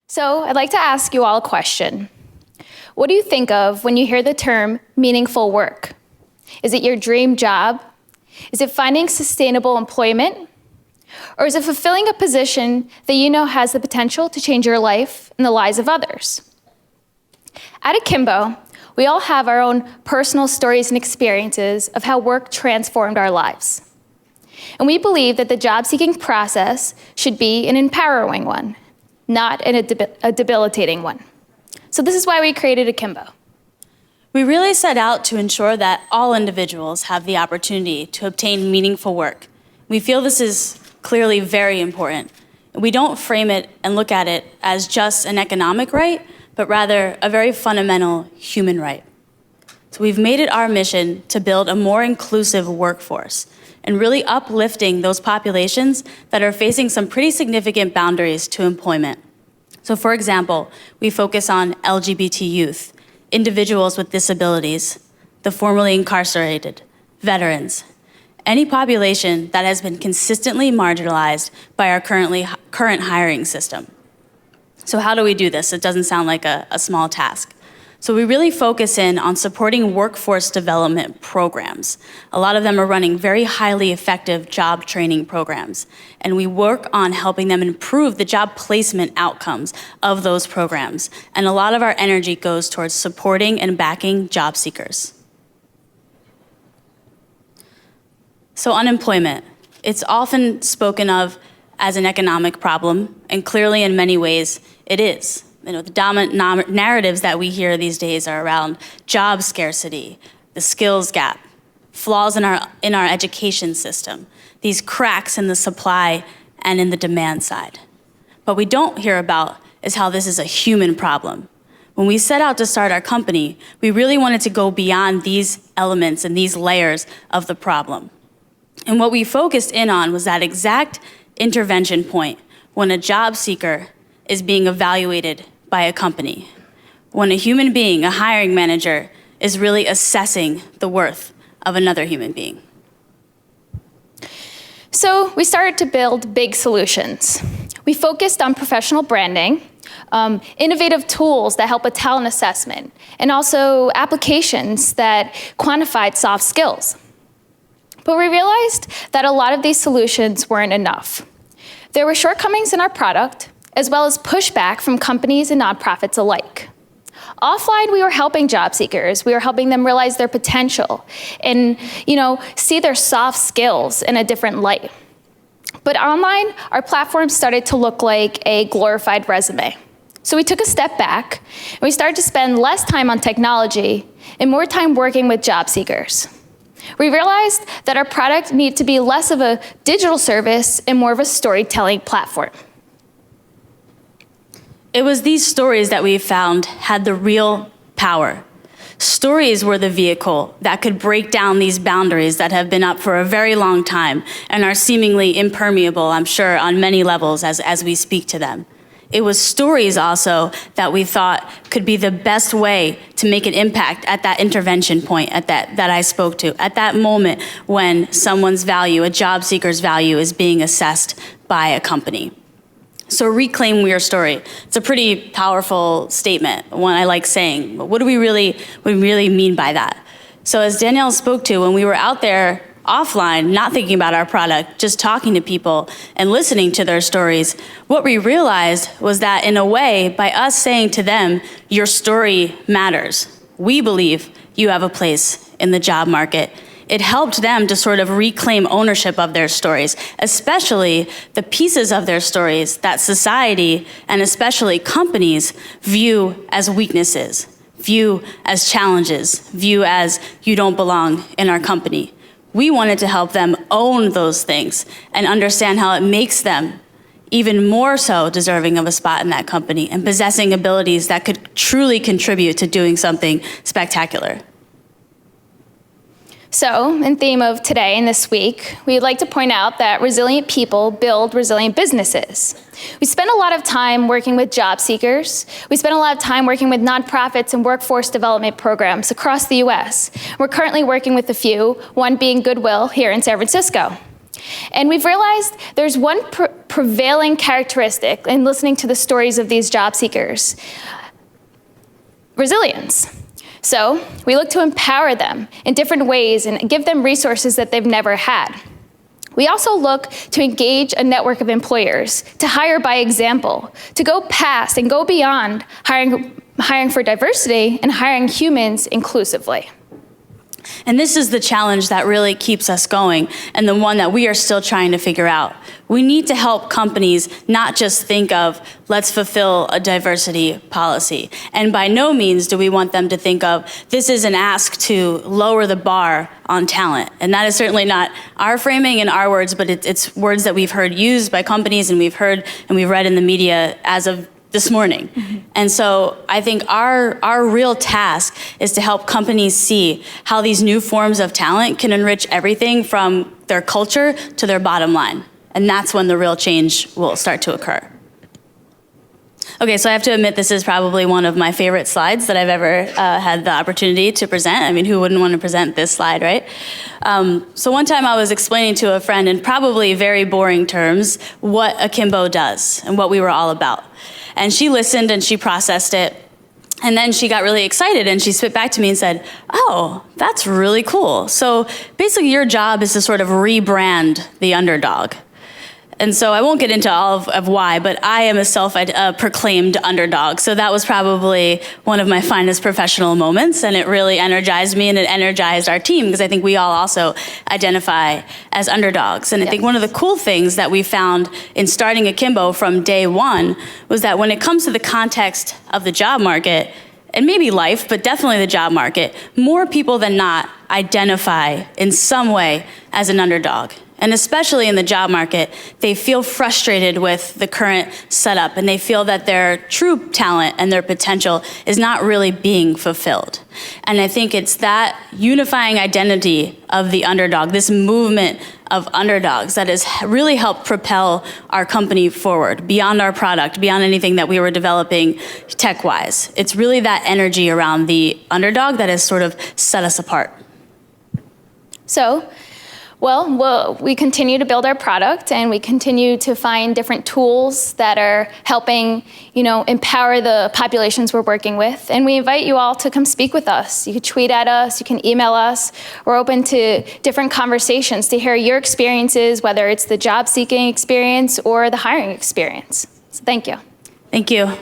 So I'd like to ask you all a question. What do you think of when you hear the term meaningful work? Is it your dream job? Is it finding sustainable employment? Or is it fulfilling a position that you know has the potential to change your life and the lives of others? At Akimbo, we all have our own personal stories and experiences of how work transformed our lives. And we believe that the job-seeking process should be an empowering one, not a debilitating one. So this is why we created Akimbo. We really set out to ensure that all individuals have the opportunity to obtain meaningful work. We feel this is clearly very important. We don't frame it and look at it as just an economic right, but rather a very fundamental human right. So we've made it our mission to build a more inclusive workforce and really uplifting those populations that are facing some pretty significant boundaries to employment. So for example, we focus on LGBT youth, individuals with disabilities, the formerly incarcerated, veterans, any population that has been consistently marginalized by our current hiring system. So how do we do this? It doesn't sound like a small task. So we really focus in on supporting workforce development programs. A lot of them are running very highly effective job training programs. And we work on helping them improve the job placement outcomes of those programs. And a lot of our energy goes towards supporting and backing job seekers. So unemployment, it's often spoken of as an economic problem, and clearly in many ways it is. The dominant narratives that we hear these days are around job scarcity, the skills gap, flaws in our education system, these cracks in the supply and in the demand side. What we don't hear about is how this is a human problem. When we set out to start our company, we really wanted to go beyond these elements and these layers of the problem. And what we focused in on was that exact intervention point when a job seeker is being evaluated by a company, when a human being, a hiring manager, is really assessing the worth of another human being. So we started to build big solutions. We focused on professional branding, innovative tools that help with talent assessment, and also applications that quantified soft skills. But we realized that a lot of these solutions weren't enough. There were shortcomings in our product, as well as pushback from companies and nonprofits alike. Offline, we were helping job seekers. We were helping them realize their potential and, see their soft skills in a different light. But online, our platform started to look like a glorified resume. So we took a step back, and we started to spend less time on technology and more time working with job seekers. We realized that our product needed to be less of a digital service and more of a storytelling platform. It was these stories that we found had the real power. Stories were the vehicle that could break down these boundaries that have been up for a very long time and are seemingly impermeable, I'm sure, on many levels as we speak to them. It was stories also that we thought could be the best way to make an impact at that intervention point that I spoke to, at that moment when someone's value, a job seeker's value, is being assessed by a company. So reclaim your story. It's a pretty powerful statement, one I like saying. But what do we really mean by that? So as Danielle spoke to, when we were out there offline, not thinking about our product, just talking to people and listening to their stories, what we realized was that in a way, by us saying to them, your story matters. We believe you have a place in the job market. It helped them to sort of reclaim ownership of their stories, especially the pieces of their stories that society and especially companies view as weaknesses, view as challenges, view as you don't belong in our company. We wanted to help them own those things and understand how it makes them even more so deserving of a spot in that company and possessing abilities that could truly contribute to doing something spectacular. So, in theme of today and this week, we'd like to point out that resilient people build resilient businesses. We spend a lot of time working with job seekers. We spend a lot of time working with nonprofits and workforce development programs across the US. We're currently working with a few, one being Goodwill here in San Francisco. And we've realized there's one prevailing characteristic in listening to the stories of these job seekers: resilience. So we look to empower them in different ways and give them resources that they've never had. We also look to engage a network of employers, to hire by example, to go past and go beyond hiring for diversity and hiring humans inclusively. And this is the challenge that really keeps us going, and the one that we are still trying to figure out. We need to help companies not just think of, let's fulfill a diversity policy. And by no means do we want them to think of, this is an ask to lower the bar on talent. And that is certainly not our framing and our words, but it's words that we've heard used by companies, and we've heard and we've read in the media as of this morning. Mm-hmm. And so I think our real task is to help companies see how these new forms of talent can enrich everything from their culture to their bottom line. And that's when the real change will start to occur. Okay, so I have to admit this is probably one of my favorite slides that I've ever had the opportunity to present. I mean, who wouldn't want to present this slide, right? So one time I was explaining to a friend in probably very boring terms what Akimbo does and what we were all about. And she listened and she processed it. And then she got really excited and she spit back to me and said, oh, that's really cool. So basically your job is to sort of rebrand the underdog. And so I won't get into all of why, but I am a self-proclaimed underdog. So that was probably one of my finest professional moments, and it really energized me and it energized our team, because I think we all also identify as underdogs. And I think one of the cool things that we found in starting Akimbo from day one was that when it comes to the context of the job market, and maybe life, but definitely the job market, more people than not identify in some way as an underdog. And especially in the job market, they feel frustrated with the current setup, and they feel that their true talent and their potential is not really being fulfilled. And I think it's that unifying identity of the underdog, this movement of underdogs, that has really helped propel our company forward, beyond our product, beyond anything that we were developing tech-wise. It's really that energy around the underdog that has sort of set us apart. So, well, we continue to build our product, and we continue to find different tools that are helping, empower the populations we're working with. And we invite you all to come speak with us. You can tweet at us, you can email us. We're open to different conversations to hear your experiences, whether it's the job seeking experience or the hiring experience. So thank you. Thank you.